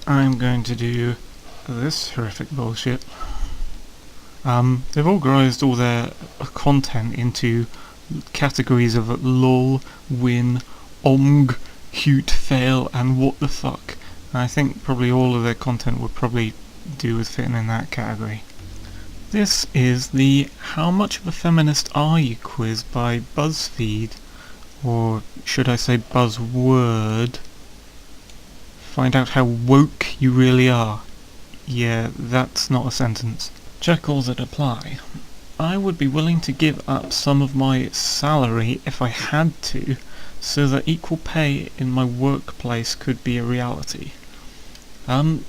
I'm going to do this horrific bullshit. They've organized all their content into categories of lol, win, omg, cute, fail, and what the fuck. And I think probably all of their content would probably do with fitting in that category. This is the How Much of a Feminist Are You quiz by Buzzfeed, or should I say Buzzword. Find out how woke you really are. Yeah, that's not a sentence. Check all that apply. I would be willing to give up some of my salary if I had to, so that equal pay in my workplace could be a reality. Now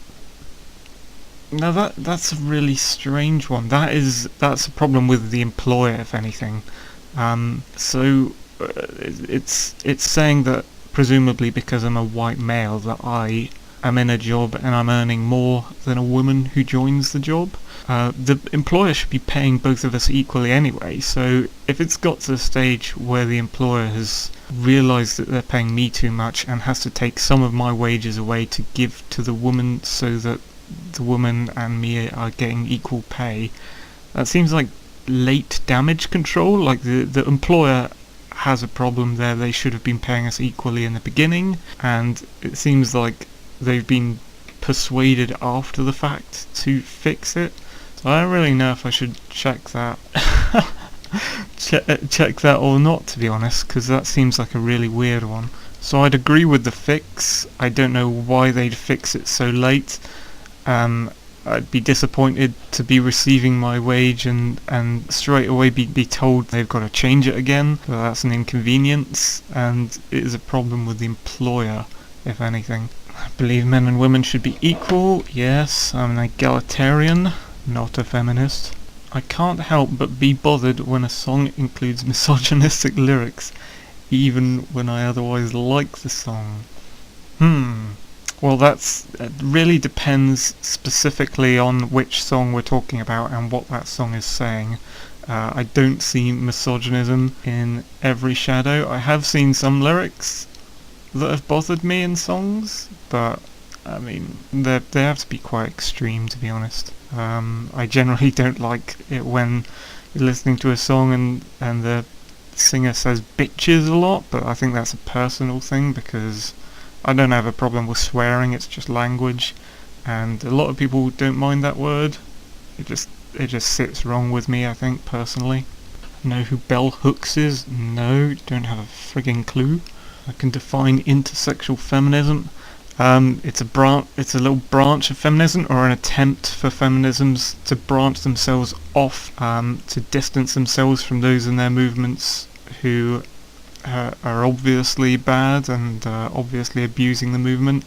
that's a really strange one. That's a problem with the employer, if anything. It's saying that presumably because I'm a white male that I am in a job and I'm earning more than a woman who joins the job. The employer should be paying both of us equally anyway, so if it's got to the stage where the employer has realised that they're paying me too much and has to take some of my wages away to give to the woman so that the woman and me are getting equal pay, that seems like late damage control. Like the employer has a problem there. They should have been paying us equally in the beginning, and it seems like they've been persuaded after the fact to fix it. So I don't really know if I should check that check that or not, to be honest, because that seems like a really weird one. So I'd agree with the fix. I don't know why they'd fix it so late. I'd be disappointed to be receiving my wage and straight away be told they've got to change it again. So that's an inconvenience, and it is a problem with the employer, if anything. I believe men and women should be equal. Yes, I'm an egalitarian, not a feminist. I can't help but be bothered when a song includes misogynistic lyrics, even when I otherwise like the song. Well, it really depends specifically on which song we're talking about and what that song is saying. I don't see misogynism in every shadow. I have seen some lyrics that have bothered me in songs, but I mean, they have to be quite extreme, to be honest. I generally don't like it when you're listening to a song and the singer says bitches a lot, but I think that's a personal thing because I don't have a problem with swearing, it's just language, and a lot of people don't mind that word. It just sits wrong with me, I think, personally. Know who bell hooks is? No, don't have a frigging clue. I can define intersexual feminism. It's a little branch of feminism, or an attempt for feminisms to branch themselves off, to distance themselves from those in their movements who are obviously bad and obviously abusing the movement,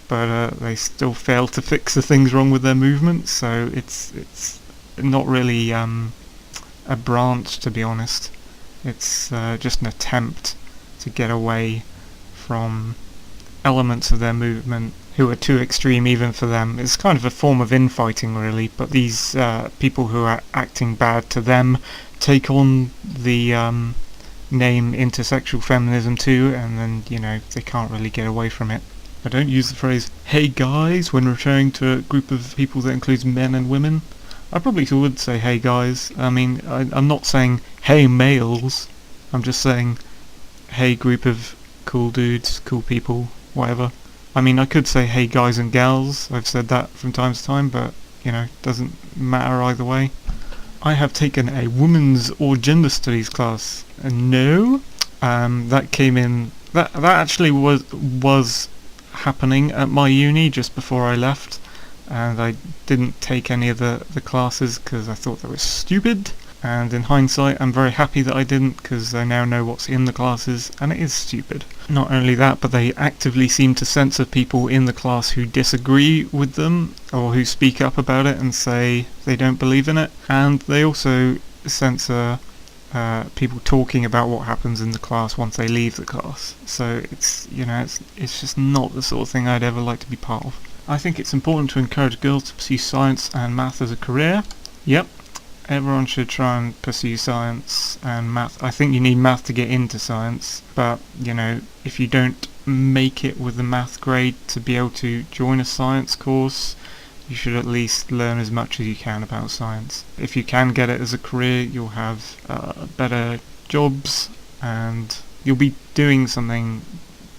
but they still fail to fix the things wrong with their movement. So it's not really a branch, to be honest. It's just an attempt to get away from elements of their movement who are too extreme even for them. It's kind of a form of infighting, really, but these people who are acting bad to them take on the name intersexual feminism too, and then, they can't really get away from it. I don't use the phrase "hey guys" when referring to a group of people that includes men and women. I probably would say "hey guys." I mean, I'm not saying "hey males", I'm just saying "hey group of cool dudes, cool people, whatever". I mean, I could say "hey guys and gals", I've said that from time to time, but, doesn't matter either way. I have taken a women's or gender studies class. No, that came in. That actually was happening at my uni just before I left, and I didn't take any of the classes because I thought they were stupid. And in hindsight, I'm very happy that I didn't, because I now know what's in the classes, and it is stupid. Not only that, but they actively seem to censor people in the class who disagree with them, or who speak up about it and say they don't believe in it. And they also censor people talking about what happens in the class once they leave the class. So it's just not the sort of thing I'd ever like to be part of. I think it's important to encourage girls to pursue science and math as a career. Yep. everyone should try and pursue science and math. I think you need math to get into science, but, if you don't make it with the math grade to be able to join a science course, you should at least learn as much as you can about science. If you can get it as a career, you'll have better jobs, and you'll be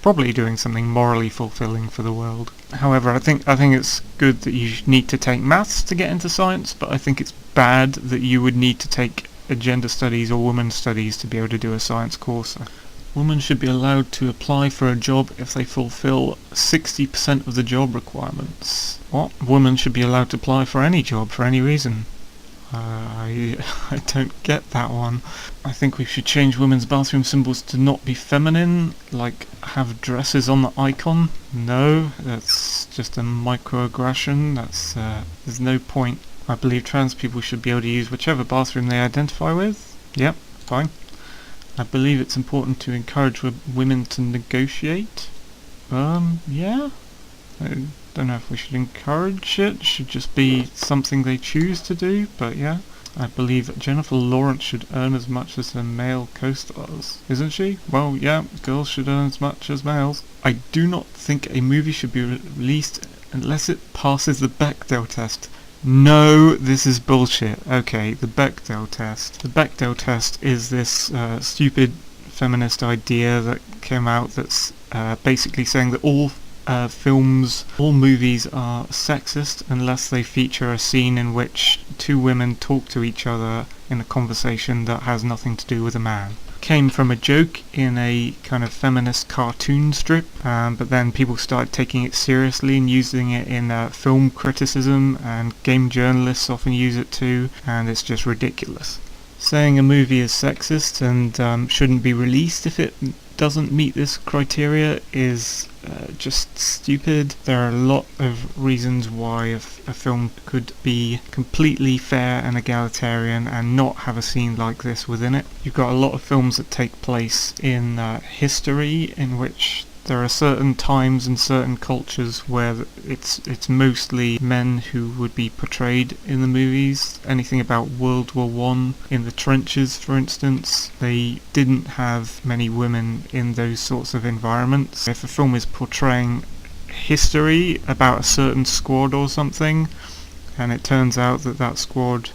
probably doing something morally fulfilling for the world. However, I think it's good that you need to take maths to get into science, but I think it's bad that you would need to take a gender studies or women's studies to be able to do a science course. Women should be allowed to apply for a job if they fulfill 60% of the job requirements. What? Women should be allowed to apply for any job for any reason. I don't get that one. I think we should change women's bathroom symbols to not be feminine, like have dresses on the icon. No, that's just a microaggression. There's no point. I believe trans people should be able to use whichever bathroom they identify with. Yep, fine. I believe it's important to encourage women to negotiate. Yeah. I don't know if we should encourage it. It should just be something they choose to do, but yeah. I believe that Jennifer Lawrence should earn as much as her male co-stars. Isn't she? Well, yeah, girls should earn as much as males. I do not think a movie should be released unless it passes the Bechdel test. No, this is bullshit. Okay, the Bechdel test. The Bechdel test is this stupid feminist idea that came out that's basically saying that all movies are sexist unless they feature a scene in which two women talk to each other in a conversation that has nothing to do with a man. Came from a joke in a kind of feminist cartoon strip, but then people started taking it seriously and using it in film criticism, and game journalists often use it too, and it's just ridiculous. Saying a movie is sexist and shouldn't be released if it doesn't meet this criteria is just stupid. There are a lot of reasons why a film could be completely fair and egalitarian and not have a scene like this within it. You've got a lot of films that take place in history in which there are certain times and certain cultures where it's mostly men who would be portrayed in the movies. Anything about World War I in the trenches, for instance, they didn't have many women in those sorts of environments. If a film is portraying history about a certain squad or something, and it turns out that squad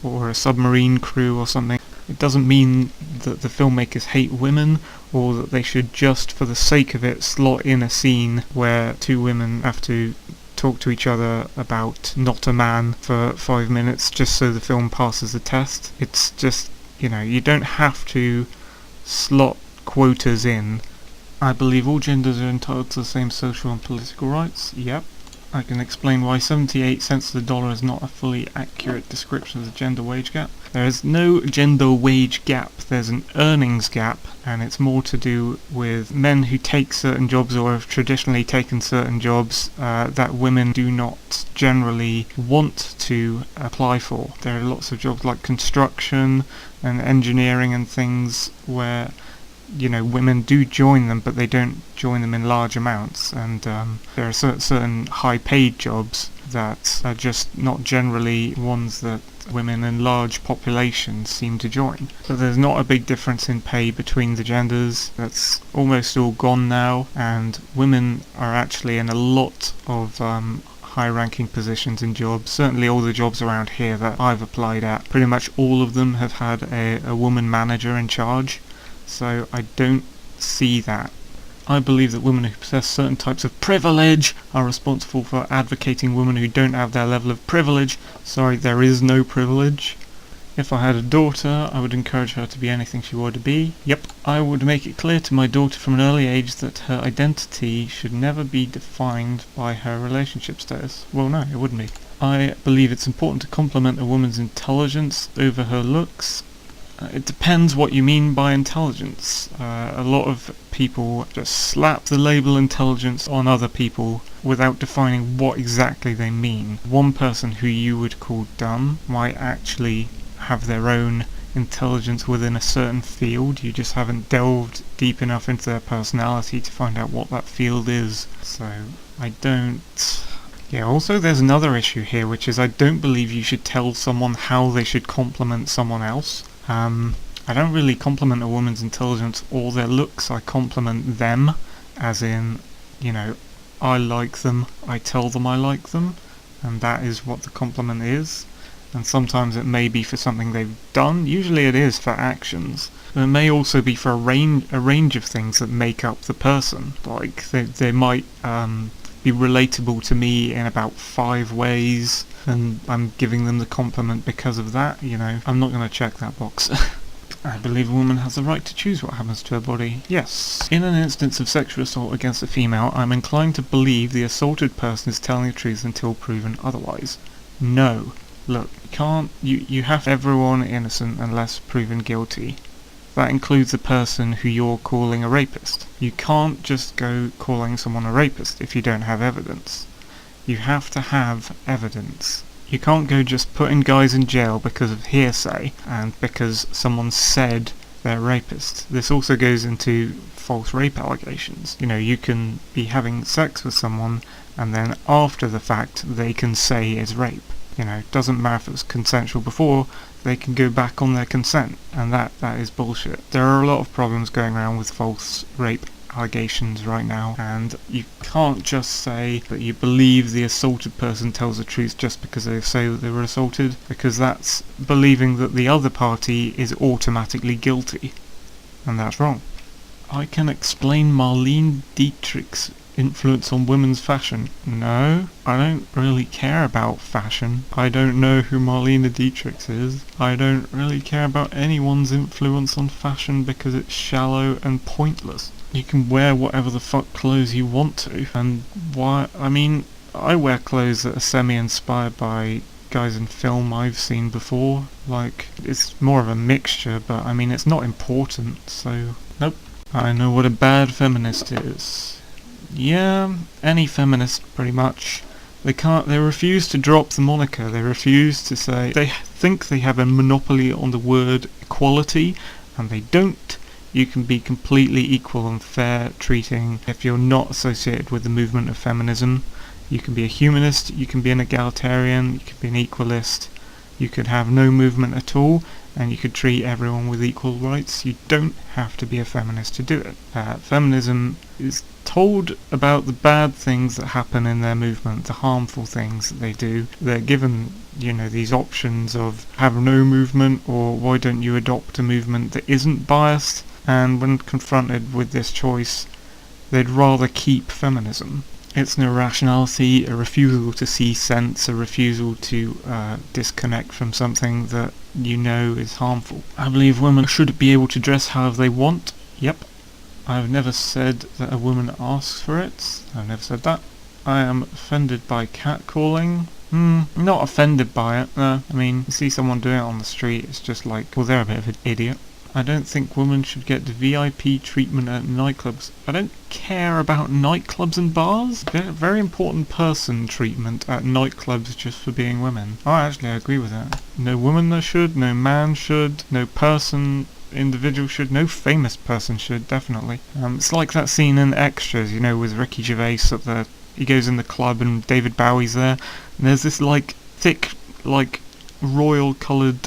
or a submarine crew or something, it doesn't mean that the filmmakers hate women or that they should just for the sake of it slot in a scene where two women have to talk to each other about not a man for 5 minutes just so the film passes the test. It's just, you don't have to slot quotas in. I believe all genders are entitled to the same social and political rights. Yep. I can explain why 78 cents to the dollar is not a fully accurate description of the gender wage gap. There is no gender wage gap, there's an earnings gap, and it's more to do with men who take certain jobs or have traditionally taken certain jobs that women do not generally want to apply for. There are lots of jobs like construction and engineering and things where women do join them, but they don't join them in large amounts, and there are certain high-paid jobs that are just not generally ones that women in large populations seem to join. So there's not a big difference in pay between the genders. That's almost all gone now, and women are actually in a lot of high-ranking positions in jobs. Certainly all the jobs around here that I've applied at, pretty much all of them have had a woman manager in charge. So I don't see that. I believe that women who possess certain types of privilege are responsible for advocating women who don't have their level of privilege. Sorry, there is no privilege. If I had a daughter, I would encourage her to be anything she wanted to be. Yep. I would make it clear to my daughter from an early age that her identity should never be defined by her relationship status. Well, no, it wouldn't be. I believe it's important to compliment a woman's intelligence over her looks. It depends what you mean by intelligence. A lot of people just slap the label intelligence on other people without defining what exactly they mean. One person who you would call dumb might actually have their own intelligence within a certain field. You just haven't delved deep enough into their personality to find out what that field is. So I don't Yeah, also there's another issue here, which is I don't believe you should tell someone how they should compliment someone else. I don't really compliment a woman's intelligence or their looks, I compliment them, as in, you know, I like them, I tell them I like them, and that is what the compliment is. And sometimes it may be for something they've done, usually it is for actions, but it may also be for a range of things that make up the person. Like, they might be relatable to me in about 5 ways, and I'm giving them the compliment because of that, you know. I'm not going to check that box. I believe a woman has the right to choose what happens to her body. Yes. In an instance of sexual assault against a female, I'm inclined to believe the assaulted person is telling the truth until proven otherwise. No. Look, you have everyone innocent unless proven guilty. That includes the person who you're calling a rapist. You can't just go calling someone a rapist if you don't have evidence. You have to have evidence. You can't go just putting guys in jail because of hearsay and because someone said they're rapists. This also goes into false rape allegations. You know, you can be having sex with someone and then after the fact they can say it's rape. You know, it doesn't matter if it was consensual before, they can go back on their consent, and that is bullshit. There are a lot of problems going around with false rape allegations right now, and you can't just say that you believe the assaulted person tells the truth just because they say that they were assaulted, because that's believing that the other party is automatically guilty, and that's wrong. I can explain Marlene Dietrich's influence on women's fashion. No, I don't really care about fashion. I don't know who Marlene Dietrich is. I don't really care about anyone's influence on fashion because it's shallow and pointless. You can wear whatever the fuck clothes you want to, and why? I mean, I wear clothes that are semi-inspired by guys in film I've seen before. Like, it's more of a mixture, but I mean, it's not important, so nope. I know what a bad feminist is. Yeah, any feminist, pretty much. They refuse to drop the moniker, they refuse to say, they think they have a monopoly on the word equality, and they don't. You can be completely equal and fair treating if you're not associated with the movement of feminism. You can be a humanist, you can be an egalitarian, you can be an equalist, you could have no movement at all, and you could treat everyone with equal rights. You don't have to be a feminist to do it. Feminism is told about the bad things that happen in their movement, the harmful things that they do. They're given, you know, these options of have no movement, or why don't you adopt a movement that isn't biased, and when confronted with this choice, they'd rather keep feminism. It's an irrationality, a refusal to see sense, a refusal to disconnect from something that you know is harmful. I believe women should be able to dress however they want. Yep. I've never said that a woman asks for it. I've never said that. I am offended by catcalling. Not offended by it. No. I mean, you see someone doing it on the street, it's just like, well, they're a bit of an idiot. I don't think women should get the VIP treatment at nightclubs. I don't care about nightclubs and bars. Very important person treatment at nightclubs just for being women. Oh, actually, I agree with that. No woman should, no man should, no individual should, no famous person should, definitely. It's like that scene in Extras, you know, with Ricky Gervais he goes in the club and David Bowie's there, and there's this, like, thick, like, royal coloured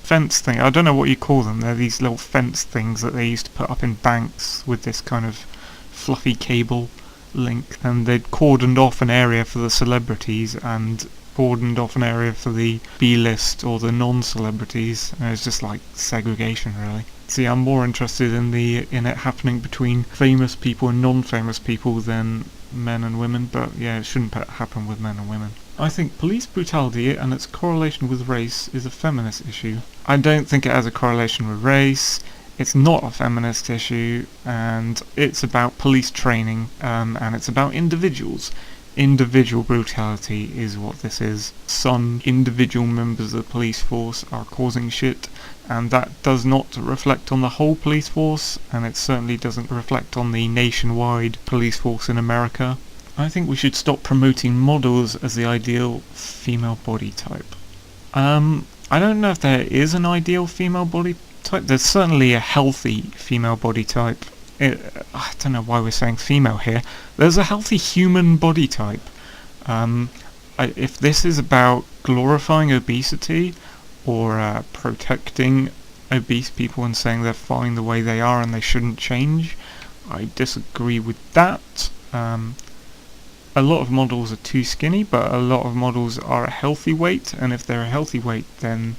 fence thing. I don't know what you call them. They're these little fence things that they used to put up in banks with this kind of fluffy cable link, and they'd cordoned off an area for the celebrities and cordoned off an area for the B-list or the non-celebrities, and it's just like segregation, really. See, I'm more interested in it happening between famous people and non-famous people than men and women, but yeah, it shouldn't happen with men and women. I think police brutality and its correlation with race is a feminist issue. I don't think it has a correlation with race. It's not a feminist issue, and it's about police training, and it's about individuals. Individual brutality is what this is. Some individual members of the police force are causing shit, and that does not reflect on the whole police force, and it certainly doesn't reflect on the nationwide police force in America. I think we should stop promoting models as the ideal female body type. I don't know if there is an ideal female body type. There's certainly a healthy female body type. I don't know why we're saying female here. There's a healthy human body type. If this is about glorifying obesity or protecting obese people and saying they're fine the way they are and they shouldn't change, I disagree with that. A lot of models are too skinny, but a lot of models are a healthy weight, and if they're a healthy weight, then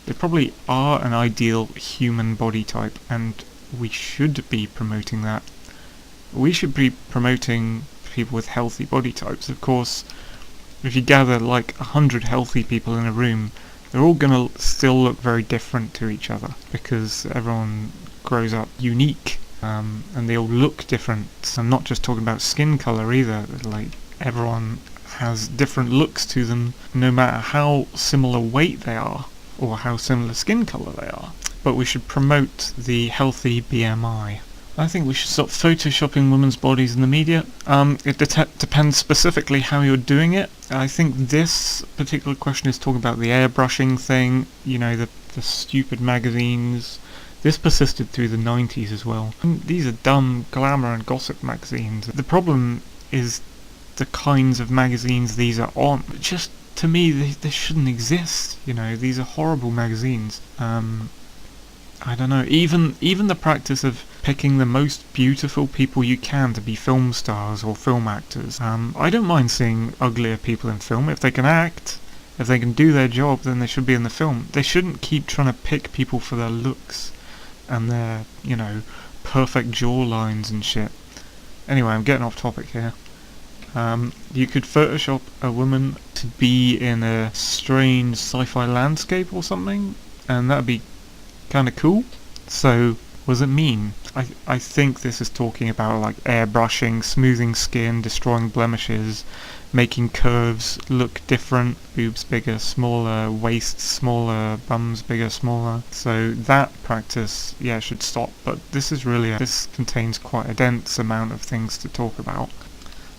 they probably are an ideal human body type, and we should be promoting that. We should be promoting people with healthy body types. Of course, if you gather like 100 healthy people in a room, they're all going to still look very different to each other, because everyone grows up unique, and they all look different. I'm not just talking about skin colour either, like everyone has different looks to them, no matter how similar weight they are, or how similar skin colour they are. But we should promote the healthy BMI. I think we should stop photoshopping women's bodies in the media. It depends specifically how you're doing it. I think this particular question is talking about the airbrushing thing, the stupid magazines. This persisted through the 90s as well. And these are dumb glamour and gossip magazines. The problem is the kinds of magazines these are on. Just, to me, they shouldn't exist. These are horrible magazines. I don't know, even the practice of picking the most beautiful people you can to be film stars or film actors. I don't mind seeing uglier people in film. If they can act, if they can do their job, then they should be in the film. They shouldn't keep trying to pick people for their looks and their, perfect jawlines and shit. Anyway, I'm getting off topic here. You could Photoshop a woman to be in a strange sci-fi landscape or something, and that'd be kind of cool. So, what does it mean? I think this is talking about like airbrushing, smoothing skin, destroying blemishes, making curves look different, boobs bigger, smaller, waist smaller, bums bigger, smaller. So that practice, should stop. But this contains quite a dense amount of things to talk about.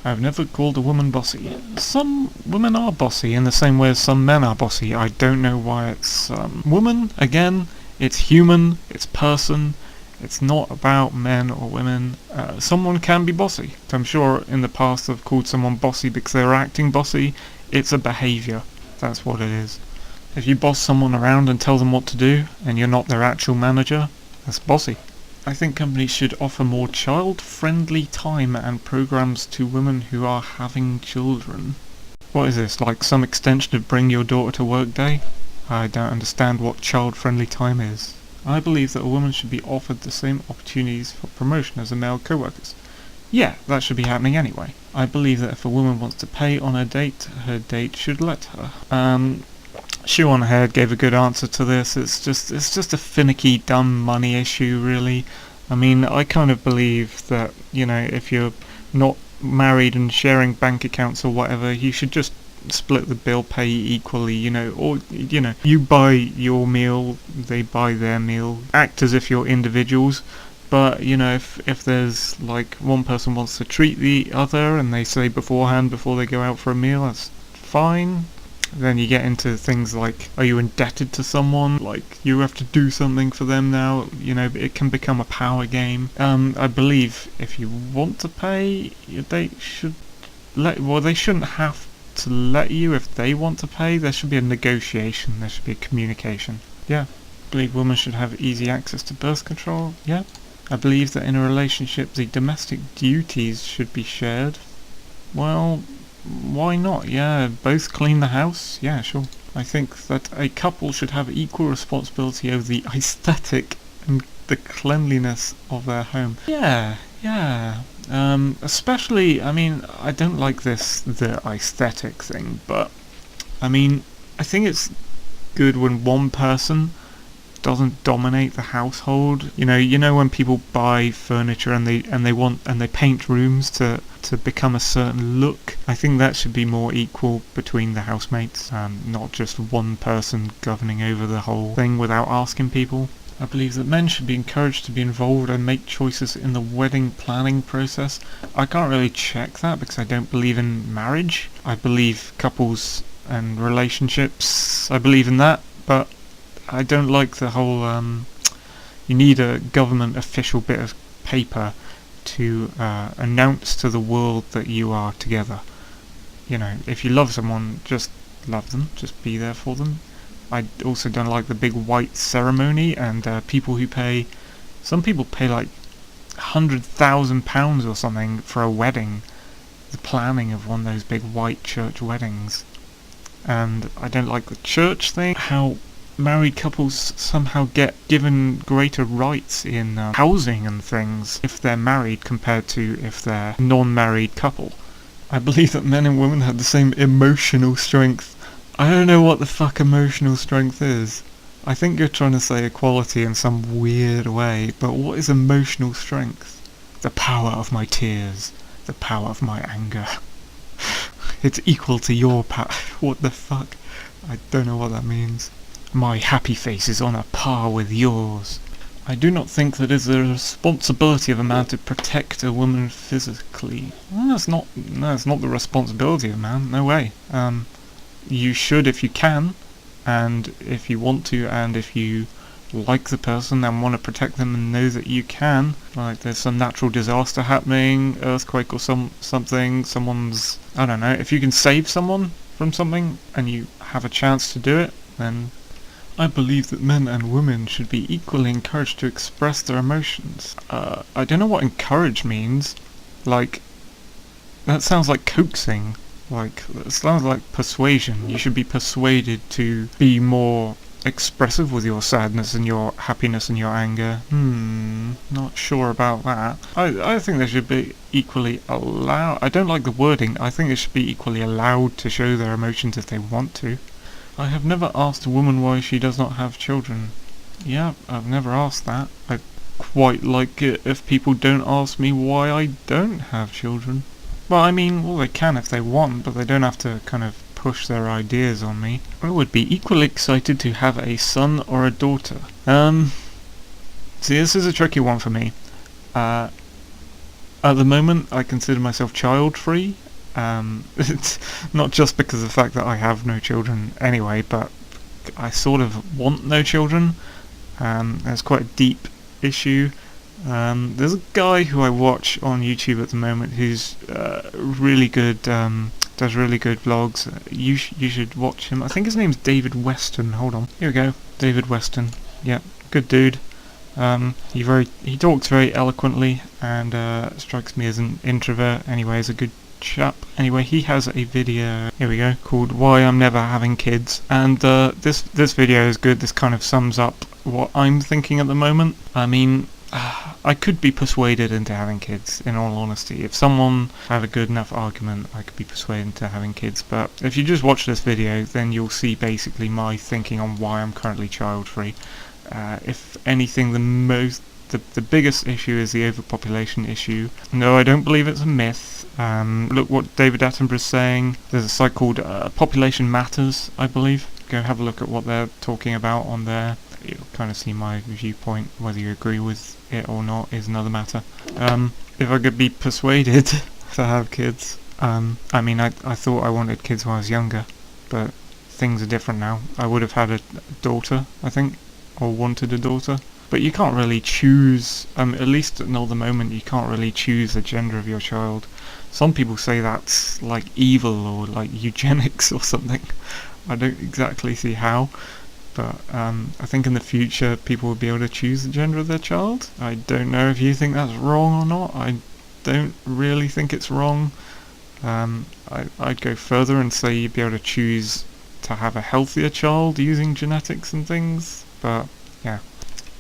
I've never called a woman bossy. Some women are bossy in the same way as some men are bossy. I don't know why it's woman. Again, it's human, it's person. It's not about men or women. Someone can be bossy. I'm sure in the past I've called someone bossy because they were acting bossy. It's a behaviour. That's what it is. If you boss someone around and tell them what to do, and you're not their actual manager, that's bossy. I think companies should offer more child-friendly time and programs to women who are having children. What is this, like some extension of Bring Your Daughter to Work Day? I don't understand what child-friendly time is. I believe that a woman should be offered the same opportunities for promotion as her male co-workers. Yeah, that should be happening anyway. I believe that if a woman wants to pay on her date should let her. Shoe on Head gave a good answer to this. It's just a finicky, dumb money issue, really. I mean, I kind of believe that, if you're not married and sharing bank accounts or whatever, you should just split the bill, pay equally, or, you buy your meal, they buy their meal. Act as if you're individuals, but, if there's, like, one person wants to treat the other and they say beforehand, before they go out for a meal, that's fine. Then you get into things like, are you indebted to someone? Like, you have to do something for them now. It can become a power game. I believe if you want to pay, they shouldn't have to let you if they want to pay. There should be a negotiation. There should be a communication. Yeah. I believe women should have easy access to birth control. Yeah. I believe that in a relationship, the domestic duties should be shared. Well, why not? Yeah, both clean the house? Yeah, sure. I think that a couple should have equal responsibility over the aesthetic and the cleanliness of their home. Yeah. Especially, I don't like the aesthetic thing, but, I think it's good when one person doesn't dominate the household. When people buy furniture and they paint rooms to become a certain look. I think that should be more equal between the housemates, not just one person governing over the whole thing without asking people. I believe that men should be encouraged to be involved and make choices in the wedding planning process. I can't really check that because I don't believe in marriage. I believe couples and relationships. I believe in that, but I don't like the whole, you need a government official bit of paper to announce to the world that you are together. you know, if you love someone, just love them, just be there for them. I also don't like the big white ceremony and some people pay like £100,000 or something for a wedding, the planning of one of those big white church weddings. And I don't like the church thing, how married couples somehow get given greater rights in housing and things if they're married compared to if they're non-married couple. I believe that men and women have the same emotional strength. I don't know what the fuck emotional strength is. I think you're trying to say equality in some weird way, but what is emotional strength? The power of my tears. The power of my anger. It's equal to your power. What the fuck? I don't know what that means. My happy face is on a par with yours. I do not think that it is the responsibility of a man to protect a woman physically. Well, it's not the responsibility of a man. No way. You should if you can, and if you want to, and if you like the person and want to protect them and know that you can. Like there's some natural disaster happening, earthquake or something, someone's, I don't know, if you can save someone from something and you have a chance to do it, then I believe that men and women should be equally encouraged to express their emotions. I don't know what encourage means. Like, that sounds like coaxing. Like, it sounds like persuasion. You should be persuaded to be more expressive with your sadness and your happiness and your anger. Not sure about that. I think they should be equally allowed. I don't like the wording. I think they should be equally allowed to show their emotions if they want to. I have never asked a woman why she does not have children. Yeah, I've never asked that. I quite like it if people don't ask me why I don't have children. Well, I mean, well, they can if they want, but they don't have to kind of push their ideas on me. I would be equally excited to have a son or a daughter. See, this is a tricky one for me. At the moment, I consider myself child-free. It's not just because of the fact that I have no children anyway, but I sort of want no children. It's quite a deep issue. There's a guy who I watch on YouTube at the moment who's really good, does really good vlogs. You should watch him. I think his name's David Weston. Hold on. Here we go. David Weston. Yeah, good dude. He talks very eloquently and strikes me as an introvert. Anyway, he's a good chap. Anyway, he has a video, here we go, called Why I'm Never Having Kids, and this video is good. This kind of sums up what I'm thinking at the moment. I mean, I could be persuaded into having kids, in all honesty. If someone had a good enough argument, I could be persuaded into having kids, but if you just watch this video, then you'll see basically my thinking on why I'm currently child-free. If anything, the biggest issue is the overpopulation issue. No, I don't believe it's a myth. Look what David Attenborough's saying. There's a site called Population Matters, I believe. Go have a look at what they're talking about on there. You'll kind of see my viewpoint. Whether you agree with it or not is another matter. If I could be persuaded to have kids, I mean, I thought I wanted kids when I was younger, but things are different now. I would have had a daughter, I think, or wanted a daughter. But you can't really choose, at least at the moment, you can't really choose the gender of your child. Some people say that's like evil or like eugenics or something. I don't exactly see how, but I think in the future people will be able to choose the gender of their child. I don't know if you think that's wrong or not. I don't really think it's wrong. I'd go further and say you'd be able to choose to have a healthier child using genetics and things, but yeah.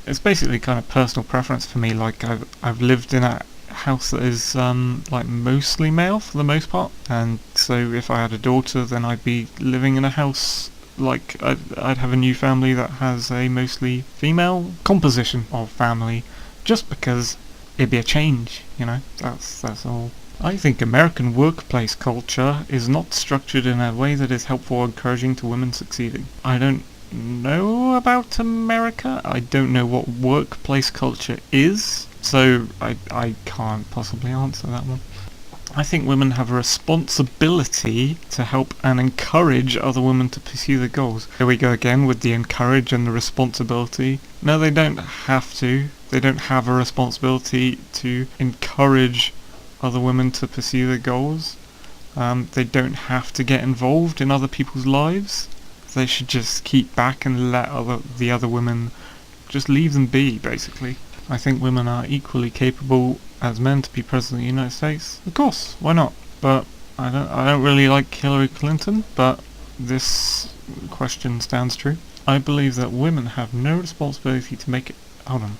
It's basically kind of personal preference for me. Like I've lived in a house that is like mostly male for the most part, and so if I had a daughter, then I'd be living in a house like I'd have a new family that has a mostly female composition of family, just because it'd be a change, you know. That's all. I think American workplace culture is not structured in a way that is helpful or encouraging to women succeeding. I don't know about America. I don't know what workplace culture is, so I can't possibly answer that one. I think women have a responsibility to help and encourage other women to pursue their goals. Here we go again with the encourage and the responsibility. No, they don't have to. They don't have a responsibility to encourage other women to pursue their goals. They don't have to get involved in other people's lives. They should just keep back and let the other women just leave them be, basically. I think women are equally capable as men to be president of the United States. Of course, why not? But I don't really like Hillary Clinton, but this question stands true. I believe that women have no responsibility to make it... Hold on.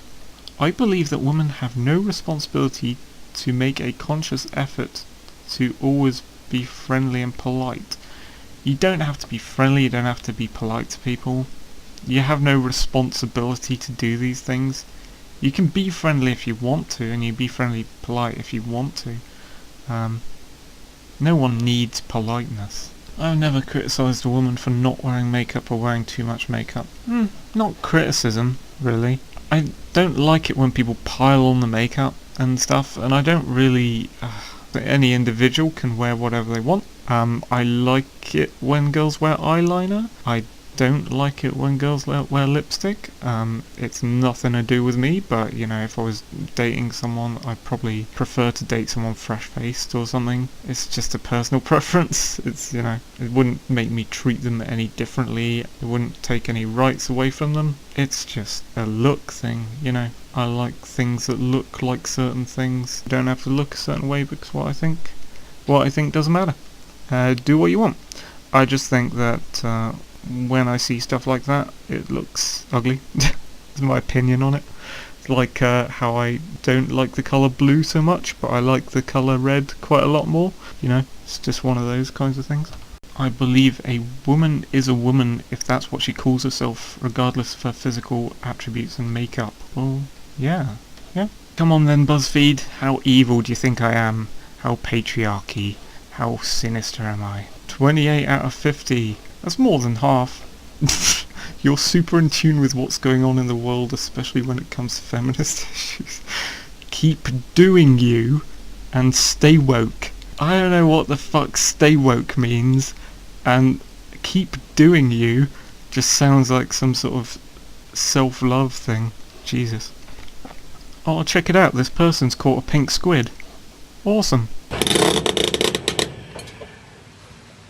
I believe that women have no responsibility to make a conscious effort to always be friendly and polite. You don't have to be friendly, you don't have to be polite to people. You have no responsibility to do these things. You can be friendly if you want to, and you be friendly polite if you want to. No one needs politeness. I've never criticised a woman for not wearing makeup or wearing too much makeup. Not criticism, really. I don't like it when people pile on the makeup and stuff, and I don't really... any individual can wear whatever they want. I like it when girls wear eyeliner. I don't like it when girls wear lipstick. It's nothing to do with me, but you know, if I was dating someone, I'd probably prefer to date someone fresh-faced or something. It's just a personal preference. It's, you know, it wouldn't make me treat them any differently. It wouldn't take any rights away from them. It's just a look thing, you know. I like things that look like certain things. You don't have to look a certain way because what I think doesn't matter. Do what you want. I just think that when I see stuff like that, it looks ugly. That's my opinion on it. It's like how I don't like the colour blue so much, but I like the colour red quite a lot more. You know, it's just one of those kinds of things. I believe a woman is a woman if that's what she calls herself, regardless of her physical attributes and makeup. Well, yeah. Come on then, Buzzfeed. How evil do you think I am? How patriarchy? How sinister am I? 28 out of 50. That's more than half. You're super in tune with what's going on in the world, especially when it comes to feminist issues. Keep doing you, and stay woke. I don't know what the fuck stay woke means, and keep doing you just sounds like some sort of self-love thing. Jesus. Oh, check it out, this person's caught a pink squid. Awesome.